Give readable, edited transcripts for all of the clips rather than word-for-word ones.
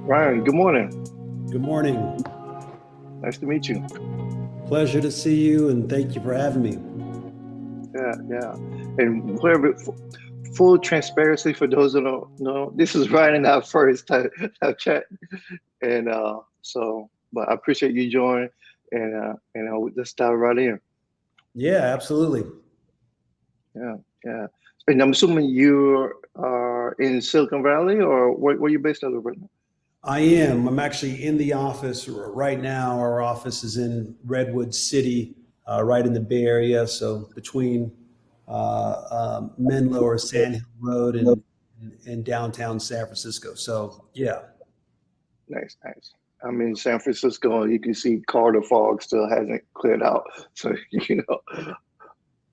Ryan, good morning. Good morning. Nice to meet you. Pleasure to see you, and thank you for having me. Yeah. And whoever, full transparency for those who don't know, this is Ryan and our first type chat. And but I appreciate you joining and we just dive right in. Yeah, absolutely. Yeah, yeah. And I'm assuming you are in Silicon Valley or where you based out of right now? I am. I'm actually in the office right now. Our office is in Redwood City, right in the Bay Area. So between Menlo or Sand Hill Road and downtown San Francisco. So yeah. Nice. I'm in San Francisco and you can see Carter fog still hasn't cleared out. So,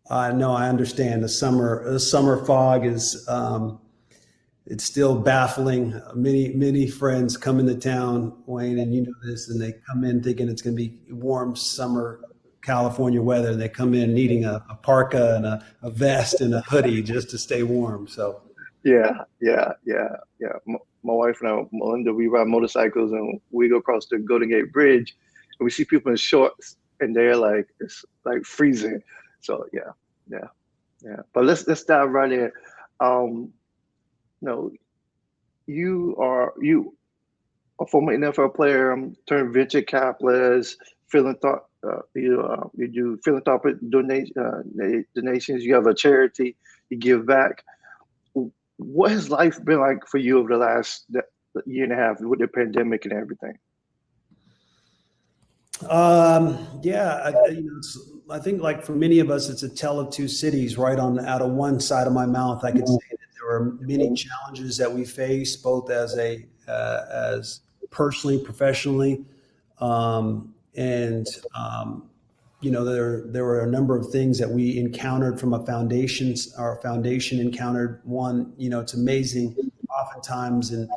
No, I understand. The summer fog is it's still baffling. Many friends come into town, Wayne, and you know this, and they come in thinking it's going to be warm summer California weather, and they come in needing a parka and a vest and a hoodie just to stay warm. So yeah. My wife and I, Melinda, we ride motorcycles and we go across the Golden Gate Bridge and we see people in shorts and they're like, it's like freezing. So yeah, yeah. But let's dive right in. Um, no, you a former NFL player, turned venture capitalist, you do philanthropic donations. You have a charity, you give back. What has life been like for you over the last year and a half with the pandemic and everything? yeah, I think like for many of us, it's a tale of two cities. Right on out of one side of my mouth, I could say that there were many challenges that we face, both as personally, professionally, and there were a number of things that we encountered from a foundation. Our foundation encountered one. It's amazing. Oftentimes, and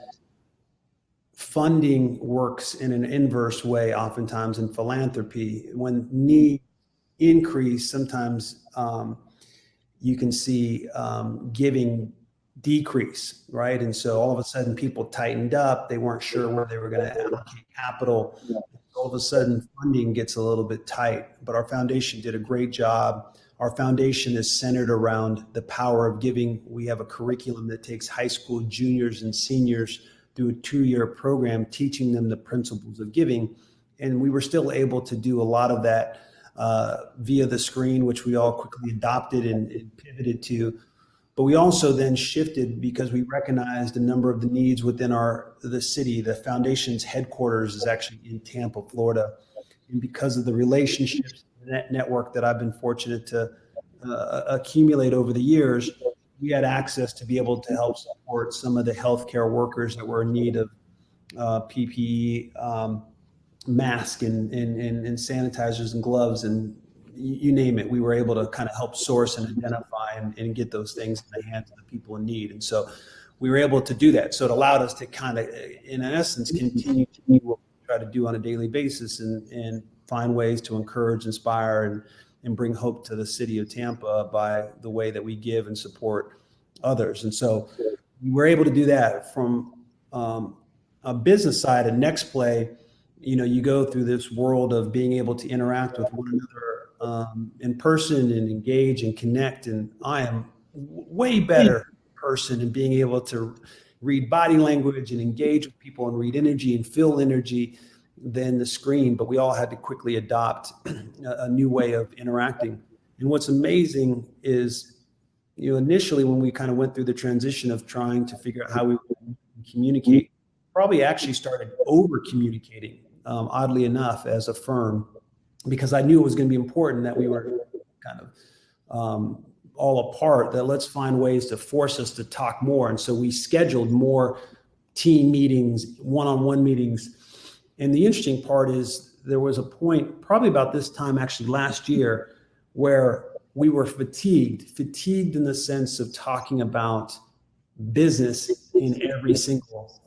funding works in an inverse way. Oftentimes, in philanthropy, when need increase, sometimes you can see giving decrease, right? And so all of a sudden, people tightened up. They weren't sure where they were going to allocate capital. All of a sudden, funding gets a little bit tight. But our foundation did a great job. Our foundation is centered around the power of giving. We have a curriculum that takes high school juniors and seniors through a 2-year program, teaching them the principles of giving. And we were still able to do a lot of that via the screen, which we all quickly adopted and pivoted to. But we also then shifted because we recognized a number of the needs within the city. The foundation's headquarters is actually in Tampa, Florida. And because of the relationships, network that I've been fortunate to accumulate over the years, we had access to be able to help support some of the healthcare workers that were in need of PPE, masks and sanitizers and gloves and you name it. We were able to kind of help source and identify and get those things in the hands of the people in need. And so we were able to do that. So it allowed us to kind of, in essence, continue to do what we try to do on a daily basis and find ways to encourage, inspire, and bring hope to the city of Tampa by the way that we give and support others. And so we were able to do that from a business side. And Next Play, you go through this world of being able to interact with one another in person and engage and connect. And I am way better person in being able to read body language and engage with people and read energy and feel energy than the screen. But we all had to quickly adopt a new way of interacting. And what's amazing is, initially when we kind of went through the transition of trying to figure out how we would communicate, probably actually started over communicating, oddly enough, as a firm, because I knew it was going to be important that we were kind of all apart, that let's find ways to force us to talk more. And so we scheduled more team meetings, one-on-one meetings. And the interesting part is there was a point probably about this time actually last year where we were fatigued in the sense of talking about business in every single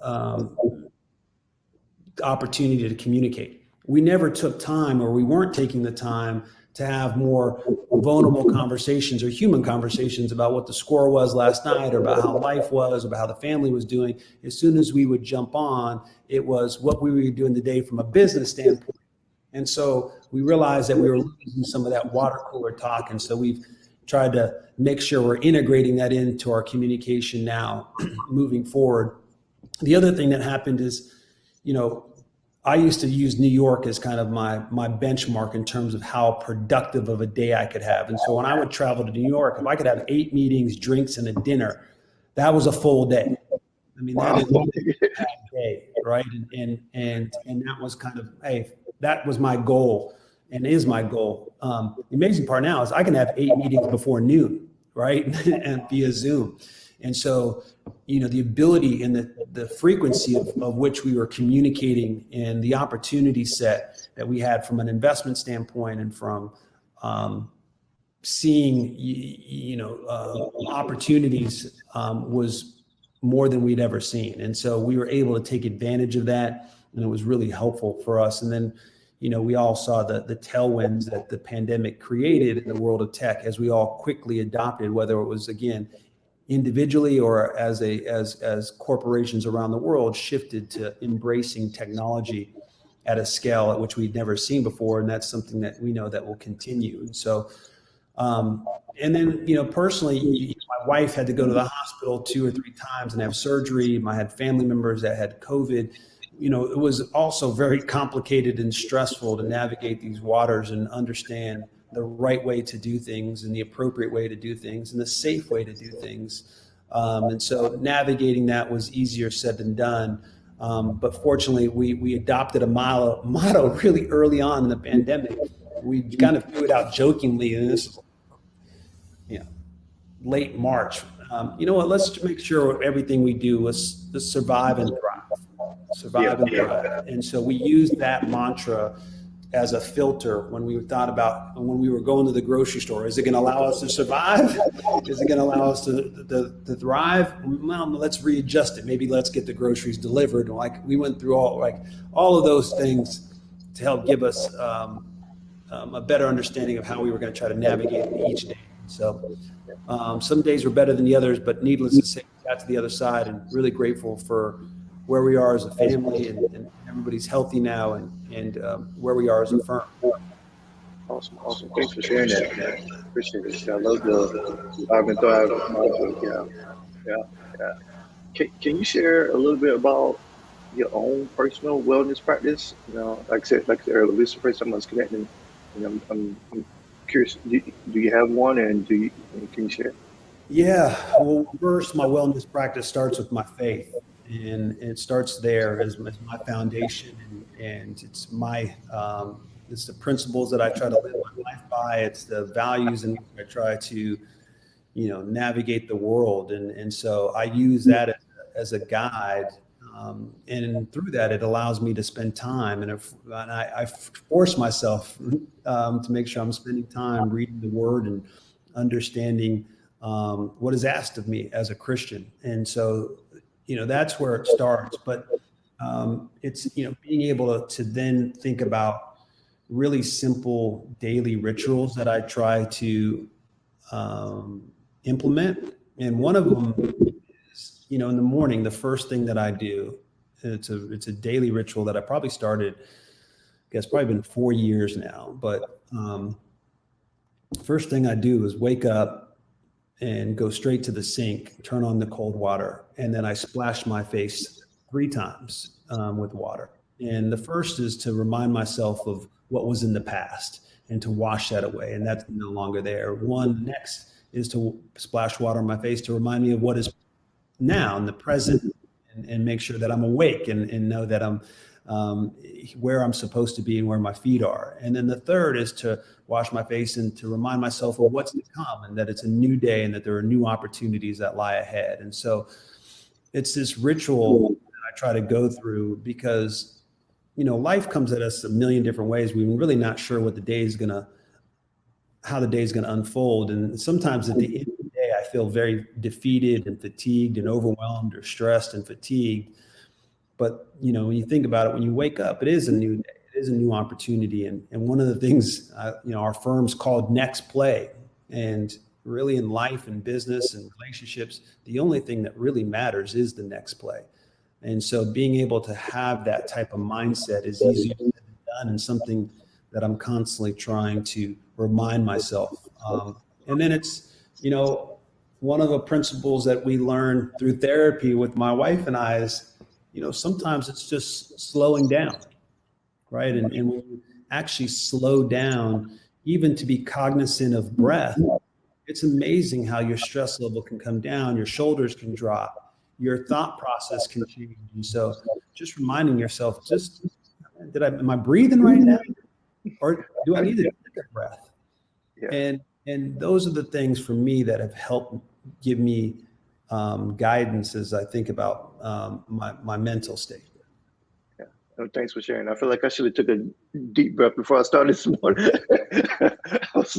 opportunity to communicate. We never took time, or we weren't taking the time to have more vulnerable conversations or human conversations about what the score was last night, or about how life was, about how the family was doing. As soon as we would jump on, it was what we were doing today from a business standpoint. And so we realized that we were losing some of that water cooler talk. And so we've tried to make sure we're integrating that into our communication now moving forward. The other thing that happened is, I used to use New York as kind of my benchmark in terms of how productive of a day I could have. And so when I would travel to New York, if I could have 8 meetings, drinks, and a dinner, that was a full day. I mean, Wow. that is a bad day, right? And that was kind of, hey, that was my goal and is my goal. The amazing part now is I can have 8 meetings before noon, right? And via Zoom. And so, the ability and the frequency of which we were communicating, and the opportunity set that we had from an investment standpoint, and from seeing, opportunities was more than we'd ever seen. And so we were able to take advantage of that, and it was really helpful for us. And then, we all saw the tailwinds that the pandemic created in the world of tech as we all quickly adopted, whether it was, again, individually or as corporations around the world shifted to embracing technology at a scale at which we'd never seen before. And that's something that we know that will continue. And so, and then, personally, my wife had to go to the hospital 2 or 3 times and have surgery. I had family members that had COVID. It was also very complicated and stressful to navigate these waters and understand the right way to do things, and the appropriate way to do things, and the safe way to do things. And so navigating that was easier said than done. But fortunately, we adopted a motto really early on in the pandemic. We kind of threw it out jokingly, and this is late March. Let's make sure everything we do is survive and thrive. Survive and thrive. And so we used that mantra as a filter when we thought about when we were going to the grocery store. Is it going to allow us to survive? Is it going to allow us to thrive? Well, let's readjust it. Maybe let's get the groceries delivered. Like, we went through all of those things to help give us a better understanding of how we were going to try to navigate each day. So some days were better than the others, but needless to say, we got to the other side, and really grateful for where we are as a family, and everybody's healthy now, and where we are as a firm. Awesome. Thanks for sharing that, man. Appreciate it. I love the survive and thrive model. Yeah. Can you share a little bit about your own personal wellness practice? Like I said earlier, this is the first time I was connecting. I'm curious. Do you have one, and can you share? Yeah. Well, first, my wellness practice starts with my faith. And it starts there as my foundation, and it's it's the principles that I try to live my life by. It's the values in which I try to, navigate the world. And so I use that as a guide. And through that, it allows me to spend time. And I force myself to make sure I'm spending time reading the Word and understanding what is asked of me as a Christian. And so, that's where it starts. But it's, being able to then think about really simple daily rituals that I try to implement. And one of them is, in the morning, the first thing that I do, it's a daily ritual that I probably started, I guess probably been 4 years now. But first thing I do is wake up and go straight to the sink, turn on the cold water, and then I splash my face 3 times with water. And the first is to remind myself of what was in the past and to wash that away, and that's no longer there. Next is to splash water on my face to remind me of what is now in the present, and make sure that I'm awake and know that I'm where I'm supposed to be and where my feet are. And then the third is to wash my face and to remind myself of what's to come, and that it's a new day and that there are new opportunities that lie ahead. And so it's this ritual that I try to go through because, life comes at us a million different ways. We're really not sure how the day is going to unfold. And sometimes at the end of the day, I feel very defeated and fatigued and overwhelmed, or stressed and fatigued. But, when you think about it, when you wake up, it is a new day. it is a new opportunity. And one of the things, our firm's called Next Play. And really in life and business and relationships, the only thing that really matters is the next play. And so being able to have that type of mindset is easier said than done, and something that I'm constantly trying to remind myself. And then it's, one of the principles that we learn through therapy with my wife and I is, sometimes it's just slowing down, right? And when you actually slow down, even to be cognizant of breath, it's amazing how your stress level can come down, your shoulders can drop, your thought process can change. And so just reminding yourself, am I breathing right now? Or do I need to take a breath? Yeah. And those are the things for me that have helped give me guidance as I think about my mental state. Yeah. Oh, thanks for sharing. I feel like I should have took a deep breath before I started this morning. I was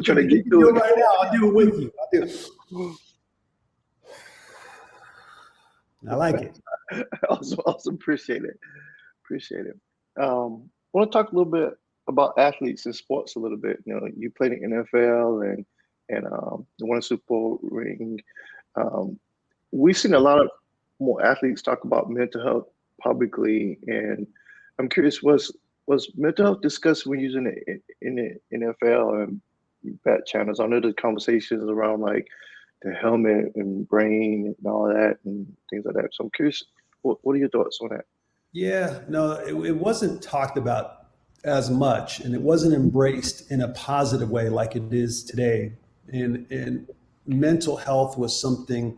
trying to get through it right now. I'll do it with you. I'll do it. I like it. Awesome. Appreciate it. I want to talk a little bit about athletes and sports a little bit. You played in NFL and won a Super Bowl ring. We've seen a lot of more athletes talk about mental health publicly, and I'm curious, was mental health discussed when using it in the NFL and bat channels? I know the conversations around like the helmet and brain and all that and things like that. So I'm curious, what are your thoughts on that? Yeah, no, it wasn't talked about as much, and it wasn't embraced in a positive way like it is today. And mental health was something,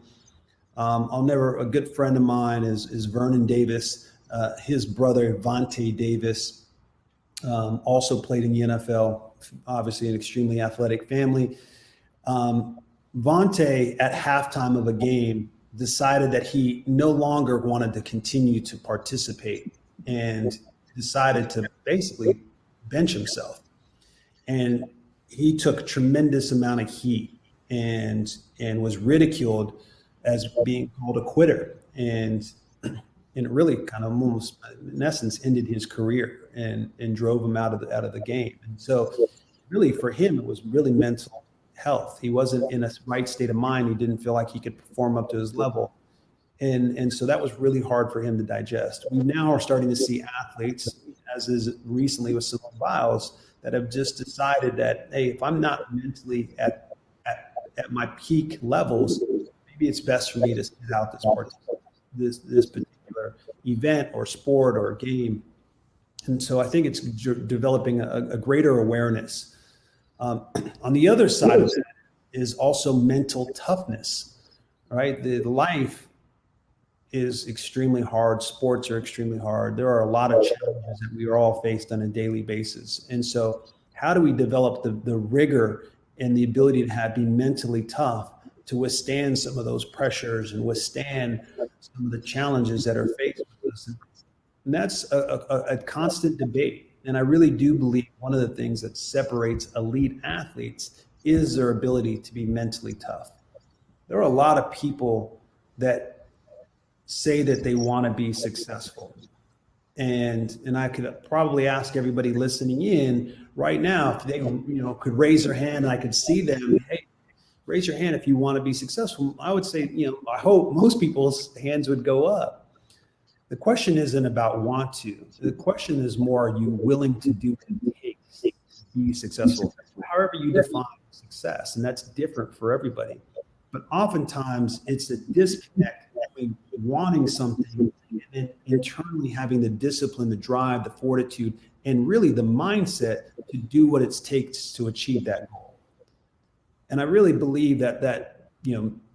a good friend of mine is Vernon Davis. His brother, Vontae Davis, also played in the NFL, obviously an extremely athletic family. Vontae, at halftime of a game, decided that he no longer wanted to continue to participate and decided to basically bench himself. And he took a tremendous amount of heat and was ridiculed as being called a quitter. And it really kind of almost, in essence, ended his career and drove him out of the game. And so really for him, it was really mental health. He wasn't in a right state of mind. He didn't feel like he could perform up to his level. And so that was really hard for him to digest. We now are starting to see athletes, as is recently with Simone Biles, that have just decided that, hey, if I'm not mentally at my peak levels, maybe it's best for me to sit out this particular event or sport or game. And so I think it's developing a greater awareness. On the other side of that is also mental toughness, right? The life is extremely hard. Sports are extremely hard. There are a lot of challenges that we are all faced on a daily basis. And so how do we develop the rigor and the ability to be mentally tough to withstand some of those pressures and withstand some of the challenges that are faced with us? And that's a constant debate. And I really do believe one of the things that separates elite athletes is their ability to be mentally tough. There are a lot of people that say that they want to be successful. And I could probably ask everybody listening in right now if they could raise their hand and I could see them, hey, raise your hand if you want to be successful. I would say, I hope most people's hands would go up. The question isn't about want to. The question is more, are you willing to do what it takes to be successful? However you define success, and that's different for everybody. But oftentimes it's a disconnect between wanting something and then internally having the discipline, the drive, the fortitude, and really the mindset to do what it takes to achieve that goal. And I really believe that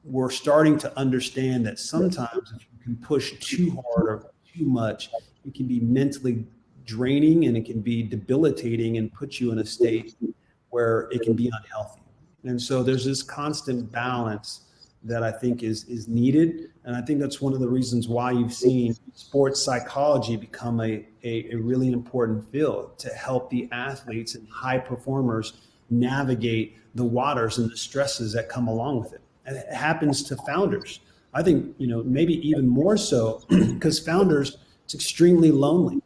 we're starting to understand that sometimes if you can push too hard or too much, it can be mentally draining and it can be debilitating and put you in a state where it can be unhealthy. And so there's this constant balance that I think is needed. And I think that's one of the reasons why you've seen sports psychology become a really important field to help the athletes and high performers navigate the waters and the stresses that come along with it. And it happens to founders. I think, maybe even more so because founders, it's extremely lonely.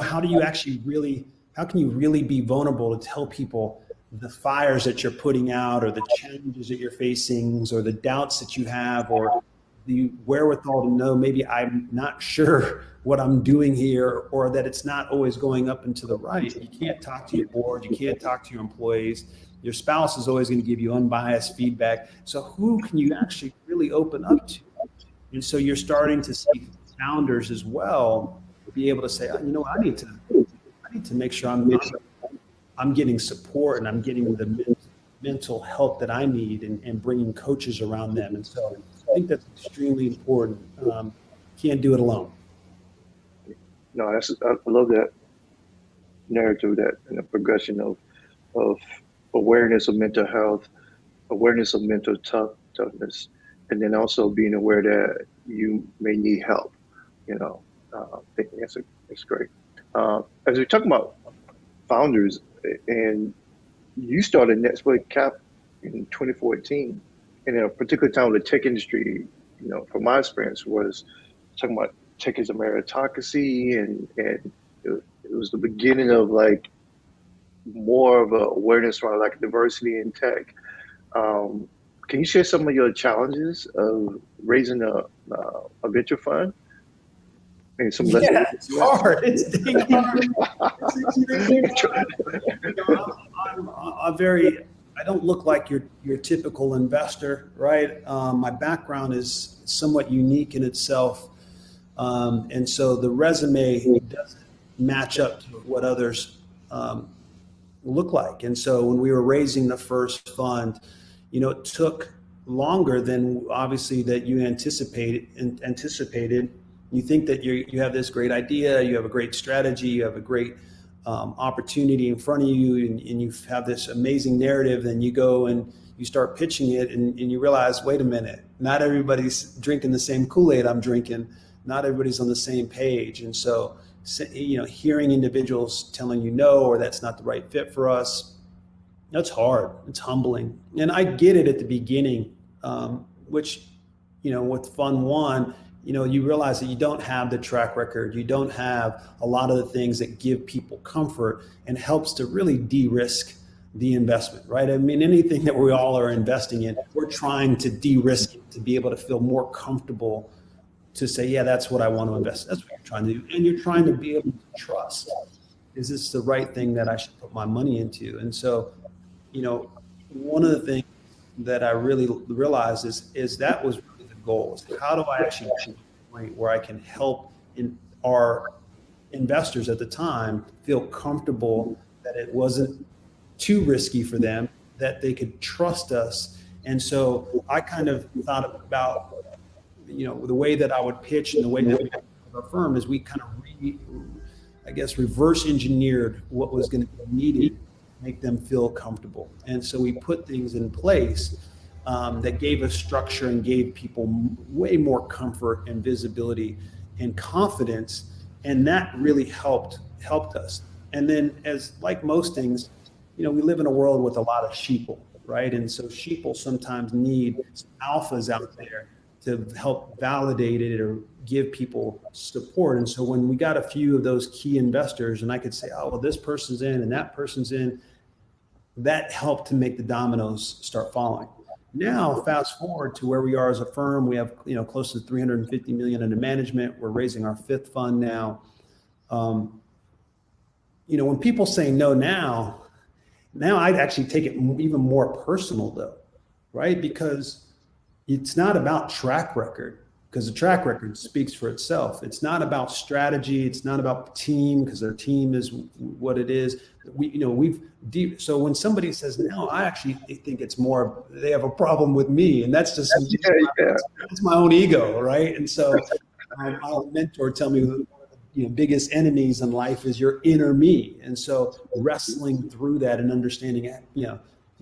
how do you actually really, how can you really be vulnerable to tell people the fires that you're putting out, or the challenges that you're facing, or the doubts that you have, or the wherewithal to know maybe I'm not sure what I'm doing here, or that it's not always going up and to the right. You can't talk to your board, you can't talk to your employees. Your spouse is always going to give you unbiased feedback. So who can you actually really open up to? And so you're starting to see founders as well be able to say, I need to make sure I'm getting support, and I'm getting the mental help that I need, and bringing coaches around them. And so I think that's extremely important. Can't do it alone. No, I love that narrative, that and the progression of awareness of mental health, awareness of mental toughness, and then also being aware that you may need help. I think that's great. As we talk about founders, and you started Nece Cap in 2014, and in a particular time of the tech industry, from my experience, was talking about tech as a meritocracy, and it was the beginning of like more of a awareness around like diversity in tech. Can you share some of your challenges of raising a venture fund? And some lessons? Yeah, it's hard. It's I don't look like your typical investor, right? My background is somewhat unique in itself. And so the resume doesn't match up to what others look like. And so when we were raising the first fund, it took longer than obviously that you anticipated. You think that you have this great idea, you have a great strategy, you have a great opportunity in front of you, and you have this amazing narrative. Then you go and you start pitching it, and you realize, wait a minute, not everybody's drinking the same Kool-Aid I'm drinking. Not everybody's on the same page. And so, hearing individuals telling you no, or that's not the right fit for us, that's hard. It's humbling. And I get it at the beginning, which, with Fund One, you realize that you don't have the track record. You don't have a lot of the things that give people comfort and helps to really de-risk the investment, right? I mean, anything that we all are investing in, we're trying to de-risk it to be able to feel more comfortable to say, yeah, that's what I want to invest. That's what you're trying to do. And you're trying to be able to trust, is this the right thing that I should put my money into? And so, one of the things that I really realized is that was really the goal, is how do I actually get to the point where I can help our investors at the time feel comfortable that it wasn't too risky for them, that they could trust us. And so I kind of thought about, the way that I would pitch and the way that we have our firm is we kind of reverse engineered what was going to be needed to make them feel comfortable. And so we put things in place that gave us structure and gave people way more comfort and visibility and confidence. And that really helped us. And then, as like most things, we live in a world with a lot of sheeple, right? And so sheeple sometimes need some alphas out there to help validate it or give people support. And so when we got a few of those key investors, and I could say, oh, well, this person's in and that person's in, that helped to make the dominoes start falling. Now, fast forward to where we are as a firm, we have close to 350 million under management. We're raising our fifth fund now. When people say no now I'd actually take it even more personal though, right? Because it's not about track record, because the track record speaks for itself. It's not about strategy. It's not about team, because their team is what it is. So when somebody says no, I actually think it's more they have a problem with me, and that's just that's my own ego, right? And so our mentor tell me one of the biggest enemies in life is your inner me, and so wrestling through that and understanding, you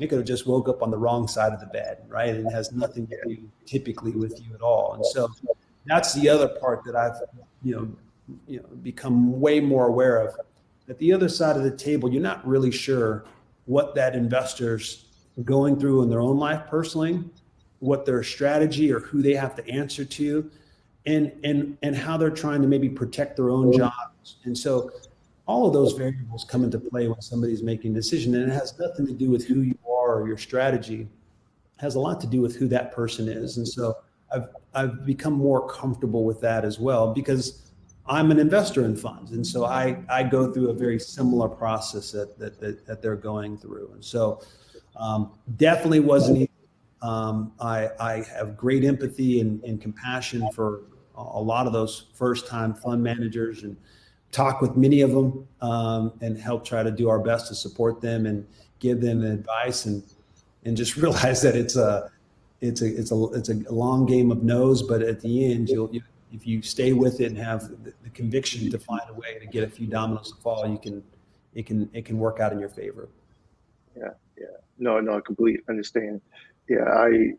could have just woke up on the wrong side of the bed, right? And it has nothing to do typically with you at all. And so that's the other part that I've, become way more aware of. At the other side of the table, you're not really sure what that investor's going through in their own life personally, what their strategy or who they have to answer to. and how they're trying to maybe protect their own jobs. And so all of those variables come into play when somebody's making a decision, and it has nothing to do with who you are or your strategy. It has a lot to do with who that person is. And so I've become more comfortable with that as well, because I'm an investor in funds. And so I go through a very similar process that they're going through. And so definitely wasn't easy. I have great empathy and compassion for a lot of those first-time fund managers, and talk with many of them, and help try to do our best to support them and give them advice, and just realize that it's a long game of no's, but at the end, if you stay with it and have the conviction to find a way to get a few dominoes to fall, it can work out in your favor. Yeah. No, I completely understand. Yeah, I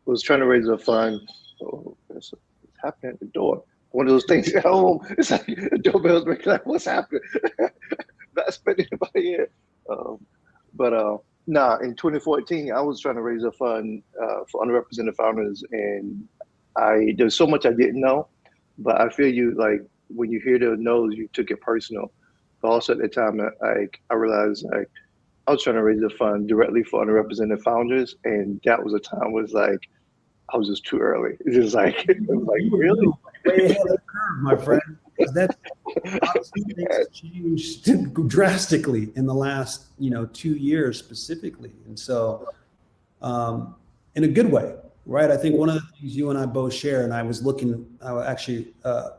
was trying to raise a fund. Oh, it's happening at the door. One of those things at home. It's like the doorbell's ringing. Like, what's happening? Not spending anybody here. In 2014, I was trying to raise a fund for underrepresented founders, and there's so much I didn't know. But I feel you, like when you hear the no's, you took it personal. But also at the time, I realized I was trying to raise a fund directly for underrepresented founders, and that was a time was like I was just too early. It's just like it was like really way ahead of the curve, my friend. Because that's obviously things have changed drastically in the last 2 years specifically, and so in a good way, right? I think one of the things you and I both share, and I actually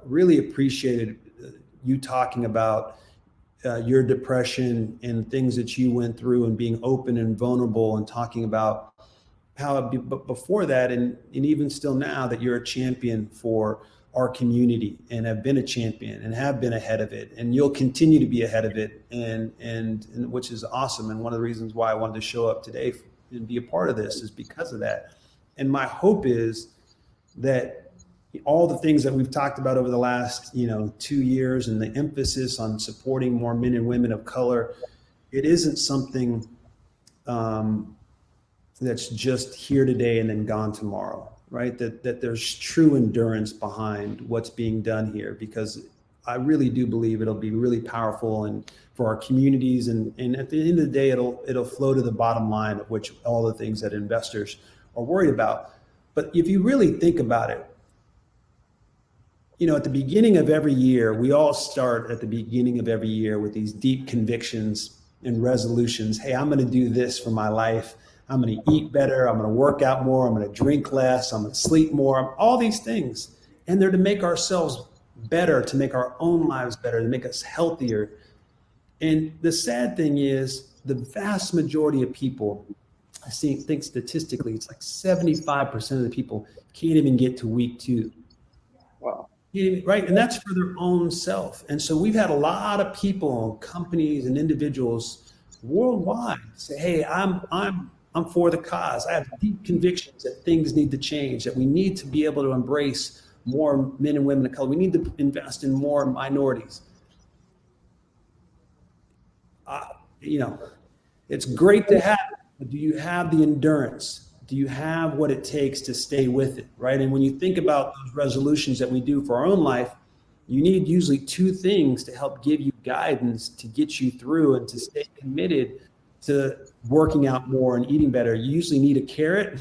really appreciated you talking about your depression and things that you went through, and being open and vulnerable, and talking about how before that, and even still now, that you're a champion for our community, and have been a champion and have been ahead of it, and you'll continue to be ahead of it, and which is awesome. And one of the reasons why I wanted to show up today and be a part of this is because of that. And my hope is that all the things that we've talked about over the last 2 years, and the emphasis on supporting more men and women of color, it isn't something that's just here today and then gone tomorrow, right? That there's true endurance behind what's being done here, because I really do believe it'll be really powerful and for our communities, and at the end of the day, it'll flow to the bottom line, of which all the things that investors are worried about. But if you really think about it, at the beginning of every year, we all start at the beginning of every year with these deep convictions and resolutions. Hey, I'm going to do this for my life. I'm going to eat better. I'm going to work out more. I'm going to drink less. I'm going to sleep more. All these things. And they're to make ourselves better, to make our own lives better, to make us healthier. And the sad thing is, the vast majority of people, I think statistically, it's like 75% of the people can't even get to week 2. Wow. Right. And that's for their own self. And so we've had a lot of people, companies, and individuals worldwide say, hey, I'm for the cause. I have deep convictions that things need to change, that we need to be able to embrace more men and women of color. We need to invest in more minorities. It's great to have, but do you have the endurance? Do you have what it takes to stay with it, right? And when you think about those resolutions that we do for our own life, you need usually 2 things to help give you guidance to get you through and to stay committed to working out more and eating better. You usually need a carrot,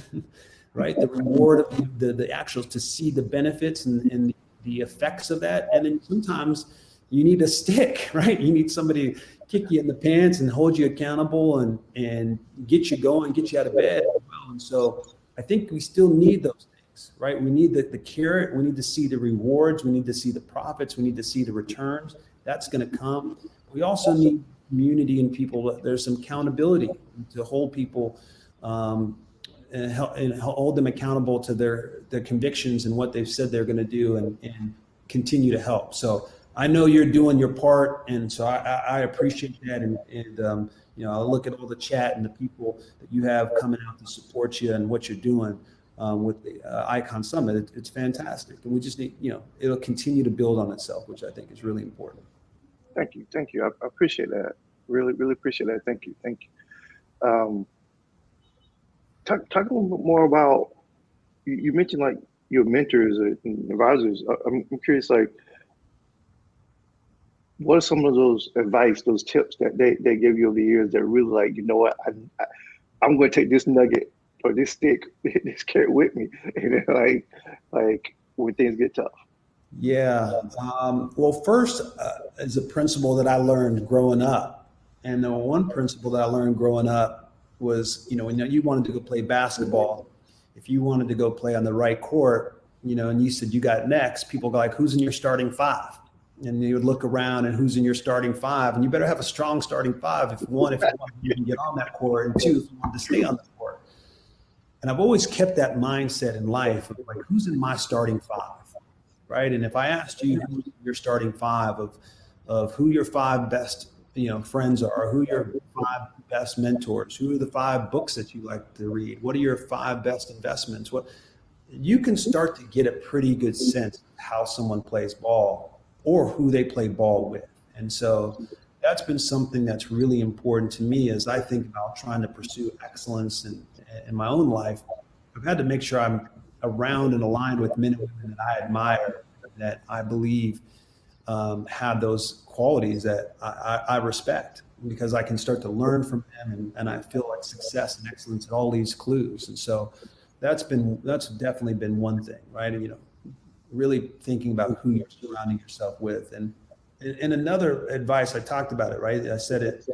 right? The reward of the actuals, to see the benefits and the effects of that. And then sometimes you need a stick, right? You need somebody to kick you in the pants and hold you accountable and get you going, get you out of bed. And so I think we still need those things, right? We need the carrot. We need to see the rewards. We need to see the profits. We need to see the returns. That's going to come. We also need community and people. There's some accountability to hold people and hold them accountable to their convictions and what they've said they're going to do, and continue to help. So I know you're doing your part, and so I appreciate that. And I look at all the chat and the people that you have coming out to support you and what you're doing with the Icon Summit. It's fantastic, and we just need, it'll continue to build on itself, which I think is really important. Thank you. I appreciate that. Really, really appreciate that. Thank you. Talk a little bit more about. You mentioned like your mentors and advisors, I'm curious, like, what are some of those advice, those tips that they give you over the years that really like, you know what, I'm going to take this nugget or this stick, this carrot with me, and then like when things get tough. Yeah. Well, first, is a principle that I learned growing up. And the one principle that I learned growing up was, when you wanted to go play basketball, if you wanted to go play on the right court, and you said you got next, people go like, who's in your starting five? And you would look around and who's in your starting five, and you better have a strong starting five. If you want to even get on that court, and two, if you want to stay on the court. And I've always kept that mindset in life of like, who's in my starting five? Right. And if I asked you who's your starting five of who your five best, friends are, who your five best mentors, who are the five books that you like to read, what are your five best investments, what you can start to get a pretty good sense of how someone plays ball or who they play ball with. And so that's been something that's really important to me as I think about trying to pursue excellence in my own life. I've had to make sure I'm around and aligned with men and women that I admire, that I believe have those qualities that I respect, because I can start to learn from them, and I feel like success and excellence in all these clues. And so that's definitely been one thing, right? And, really thinking about who you're surrounding yourself with. And another advice, I talked about it, right? I said it,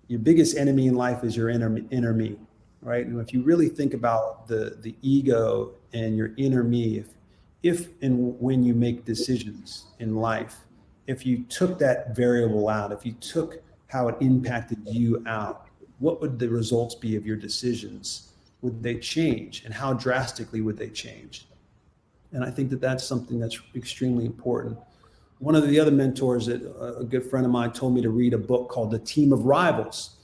your biggest enemy in life is your inner me, right? And if you really think about the ego and your inner me, if and when you make decisions in life, if you took that variable out, if you took how it impacted you out, what would the results be of your decisions? Would they change, and how drastically would they change? And I think that that's something that's extremely important. One of the other mentors, that a good friend of mine, told me to read a book called The Team of Rivals.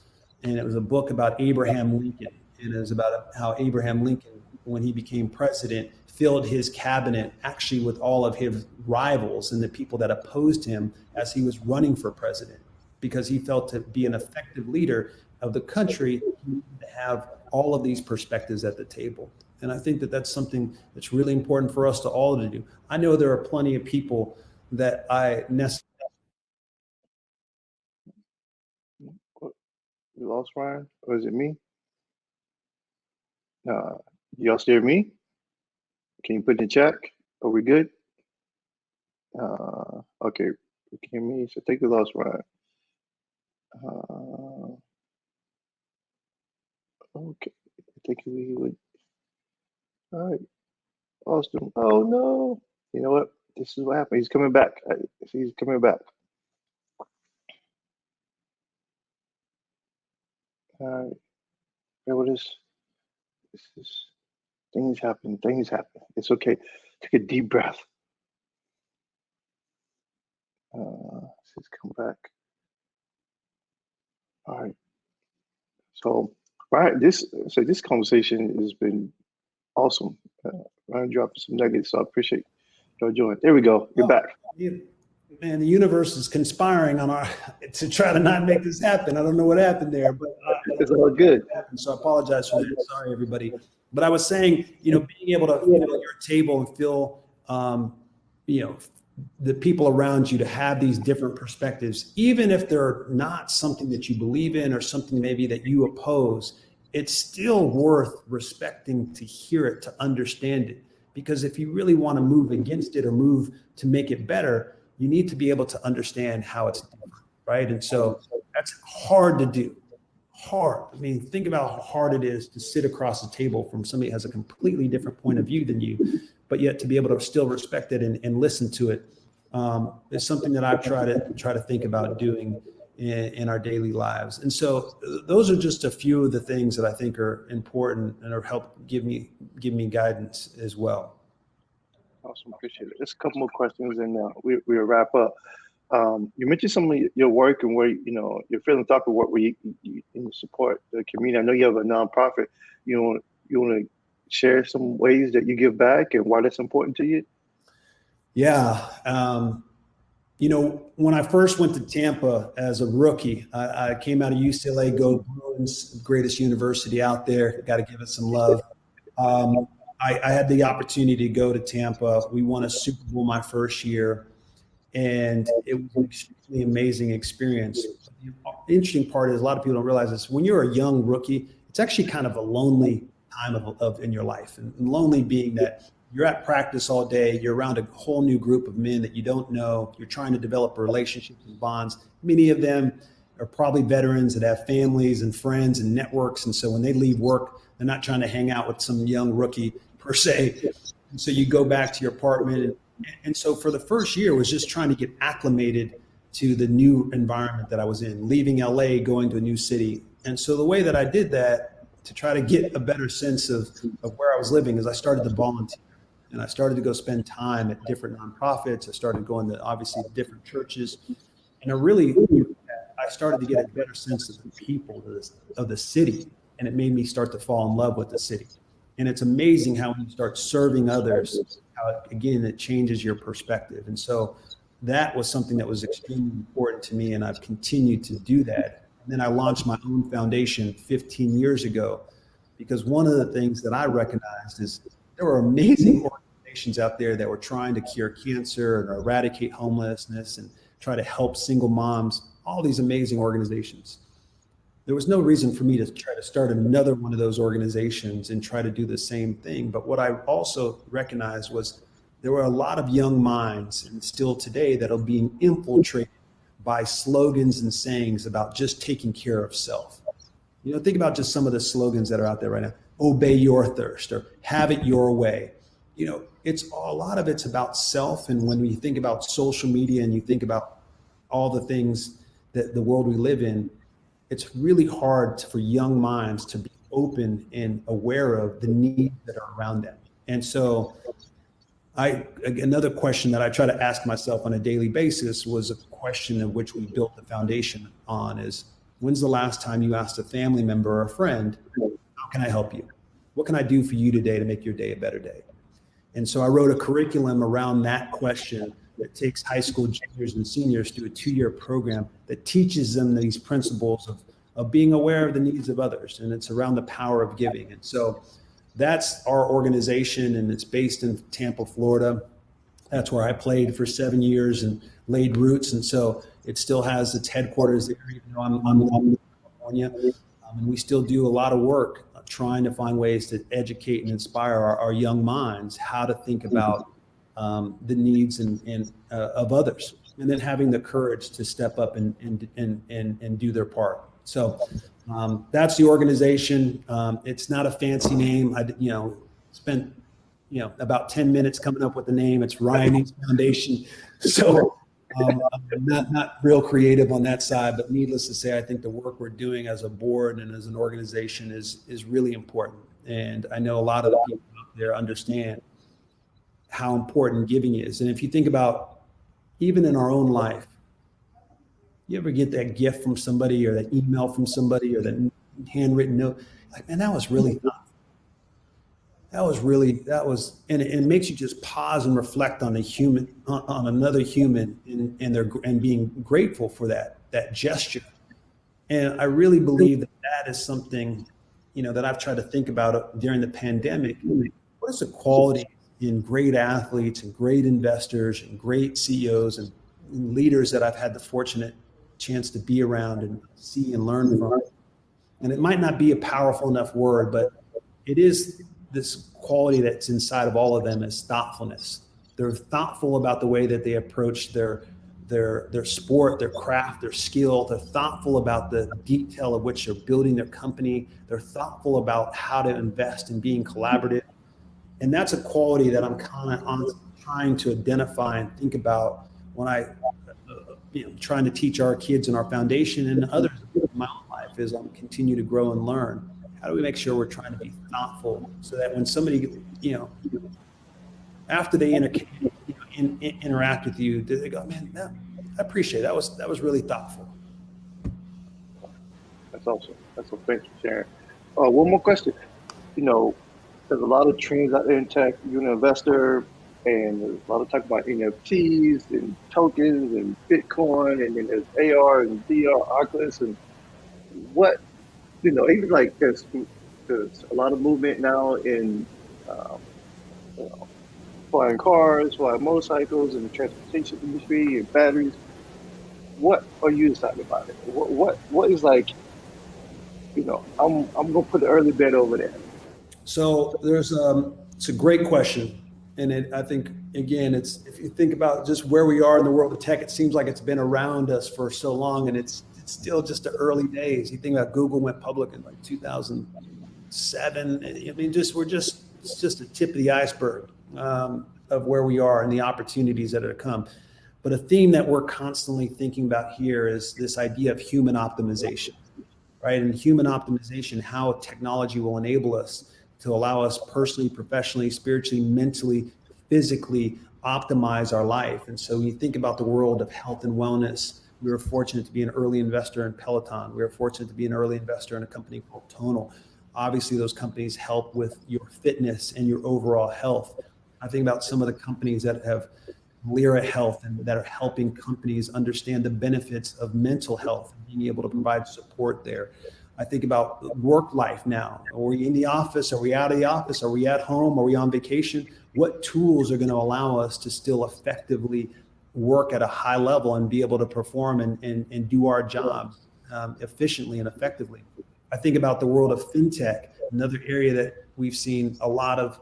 And it was a book about Abraham Lincoln. And it was about how Abraham Lincoln, when he became president, filled his cabinet actually with all of his rivals and the people that opposed him as he was running for president, because he felt to be an effective leader of the country, he needed to have all of these perspectives at the table. And I think that that's something that's really important for us to all to do. I know there are plenty of people that You lost Ryan, or is it me? Y'all still hear me? Can you put in the chat? Are we good? Okay, you can hear me. So I think we lost Ryan. Okay, I think we would. All right, Austin. Oh no! You know what? This is what happened. He's coming back. He's coming back. All right. Yeah, what is this? Is things happen. Things happen. It's okay. Take a deep breath. Let's come back. All right. So, right. This conversation has been awesome. Ryan dropping some nuggets, so I appreciate y'all joining. There we go. You're back. Man, the universe is conspiring to try to not make this happen. I don't know what happened there, but it's all good. So I apologize for that. Sorry, everybody. But I was saying, being able to feel at your table and feel, the people around you to have these different perspectives, even if they're not something that you believe in or something maybe that you oppose, it's still worth respecting to hear it, to understand it. Because if you really want to move against it or move to make it better, you need to be able to understand how it's different, right? And so that's hard to do. Hard. I mean, think about how hard it is to sit across the table from somebody who has a completely different point of view than you, but yet to be able to still respect it and listen to it is something that I've tried to think about doing in our daily lives. And so those are just a few of the things that I think are important and are help give me guidance as well. Awesome, appreciate it. Just a couple more questions, and we'll wrap up. You mentioned some of your work and where your philanthropic work, where you support the community. I know you have a nonprofit. You want to share some ways that you give back and why that's important to you? Yeah. When I first went to Tampa as a rookie, I came out of UCLA, go Bruins, greatest university out there. Got to give it some love. I had the opportunity to go to Tampa. We won a Super Bowl my first year, and it was an extremely amazing experience. The interesting part is a lot of people don't realize this. When you're a young rookie, it's actually kind of a lonely time of in your life, and lonely being that you're at practice all day, you're around a whole new group of men that you don't know, you're trying to develop relationships and bonds. Many of them are probably veterans that have families and friends and networks, and so when they leave work, they're not trying to hang out with some young rookie per se. And so you go back to your apartment, and so for the first year was just trying to get acclimated to the new environment that I was in, leaving LA, going to a new city. And so the way that I did that to try to get a better sense of where I was living is I started to volunteer. And I started to go spend time at different nonprofits. I started going to obviously different churches. And I started to get a better sense of the people of the city. And it made me start to fall in love with the city. And it's amazing how when you start serving others, how again, it changes your perspective. And so that was something that was extremely important to me. And I've continued to do that. And then I launched my own foundation 15 years ago, because one of the things that I recognized is there were amazing organizations out there that were trying to cure cancer and eradicate homelessness and try to help single moms, all these amazing organizations. There was no reason for me to try to start another one of those organizations and try to do the same thing. But what I also recognized was there were a lot of young minds, and still today, that are being infiltrated by slogans and sayings about just taking care of self. Think about just some of the slogans that are out there right now. Obey your thirst, or have it your way. It's a lot of it's about self. And when we think about social media and you think about all the things that the world we live in, it's really hard for young minds to be open and aware of the needs that are around them. And so another question that I try to ask myself on a daily basis was a question of which we built the foundation on is, when's the last time you asked a family member or a friend, how can I help you? What can I do for you today to make your day a better day? And so I wrote a curriculum around that question that takes high school juniors and seniors through a 2-year program that teaches them these principles of being aware of the needs of others. And it's around the power of giving. And so that's our organization, and it's based in Tampa, Florida. That's where I played for 7 years and laid roots. And so it still has its headquarters there, even though I'm in California. And we still do a lot of work trying to find ways to educate and inspire our young minds how to think about the needs and of others, and then having the courage to step up and do their part. So that's the organization. It's not a fancy name. I spent about 10 minutes coming up with the name. It's Ryan Nece Foundation. So not real creative on that side, but needless to say, I think the work we're doing as a board and as an organization is really important. And I know a lot of the people out there understand how important giving is. And if you think about, even in our own life, you ever get that gift from somebody, or that email from somebody, or that handwritten note, like, man, that was really thoughtful. And it makes you just pause and reflect on on another human, and being grateful for that gesture. And I really believe that is something, that I've tried to think about during the pandemic. What is the quality in great athletes and great investors and great CEOs and leaders that I've had the fortunate chance to be around and see and learn from? And it might not be a powerful enough word, but it is this quality that's inside of all of them, is thoughtfulness. They're thoughtful about the way that they approach their sport, their craft, their skill. They're thoughtful about the detail of which they're building their company. They're thoughtful about how to invest in being collaborative. And that's a quality that I'm kind of trying to identify and think about when I, trying to teach our kids in our foundation and others in my own life, as I continue to grow and learn. How do we make sure we're trying to be thoughtful, so that when somebody, after they interact with you, they go, man, I appreciate it. That was really thoughtful. That's awesome. Thanks for sharing. One more question. There's a lot of trends out there in tech. You're an investor, and there's a lot of talk about NFTs and tokens and Bitcoin, and then there's AR and VR, Oculus, and what, even like there's a lot of movement now in um, you know, flying cars, flying motorcycles, in the transportation industry, and batteries. What are you excited about it? What is like, I'm gonna put the early bed over there. So it's a great question. And I think, again, if you think about just where we are in the world of tech, it seems like it's been around us for so long, and it's still just the early days. You think about Google went public in like 2007. I mean, it's just a tip of the iceberg of where we are and the opportunities that have come. But a theme that we're constantly thinking about here is this idea of human optimization, right? And human optimization, how technology will enable us to allow us personally, professionally, spiritually, mentally, physically optimize our life. And so when you think about the world of health and wellness, we were fortunate to be an early investor in Peloton. We were fortunate to be an early investor in a company called Tonal. Obviously, those companies help with your fitness and your overall health. I think about some of the companies that have Lyra Health and that are helping companies understand the benefits of mental health and being able to provide support there. I think about work life now. Are we in the office? Are we out of the office? Are we at home? Are we on vacation? What tools are going to allow us to still effectively work at a high level and be able to perform and do our jobs efficiently and effectively? I think about the world of fintech, another area that we've seen a lot of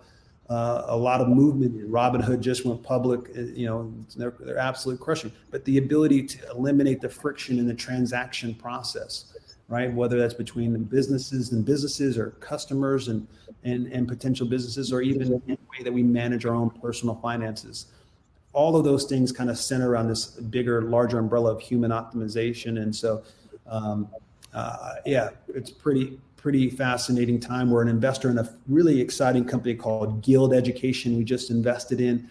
movement in. Robinhood just went public, they're absolutely crushing. But the ability to eliminate the friction in the transaction process, right? Whether that's between businesses and businesses, or customers and potential businesses, or even in the way that we manage our own personal finances. All of those things kind of center around this bigger, larger umbrella of human optimization. And so, it's pretty fascinating time. We're an investor in a really exciting company called Guild Education we just invested in,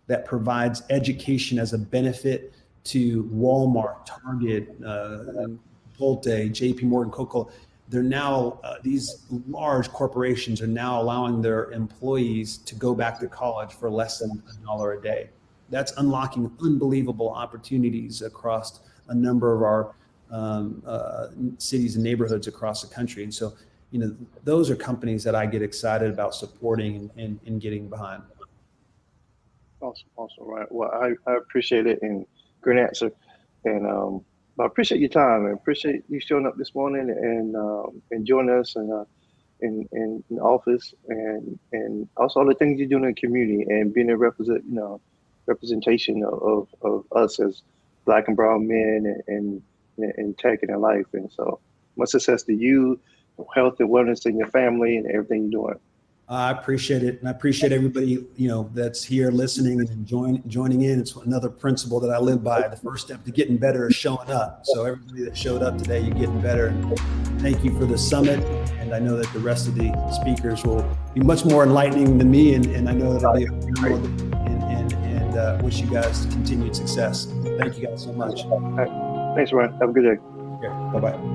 that provides education as a benefit to Walmart, Target, Volte, JP Morgan, Coca-Cola. They're now, these large corporations are now allowing their employees to go back to college for less than $1 a day. That's unlocking unbelievable opportunities across a number of our cities and neighborhoods across the country. And so, those are companies that I get excited about supporting and getting behind. Awesome. Right. Well, I appreciate it, and great answer. And I appreciate your time, and appreciate you showing up this morning and joining us in the office, and also all the things you do in the community, and being a representation of us as Black and brown men and tech in their life. And so much success to you, health and wellness in your family, and everything you're doing. I appreciate it. And I appreciate everybody, that's here listening and joining in. It's another principle that I live by. The first step to getting better is showing up. So everybody that showed up today, you're getting better. Thank you for the summit. And I know that the rest of the speakers will be much more enlightening than me. And I know that it'll be great. And wish you guys continued success. Thank you guys so much. All right. Thanks, Ryan. Have a good day. Yeah. Bye-bye.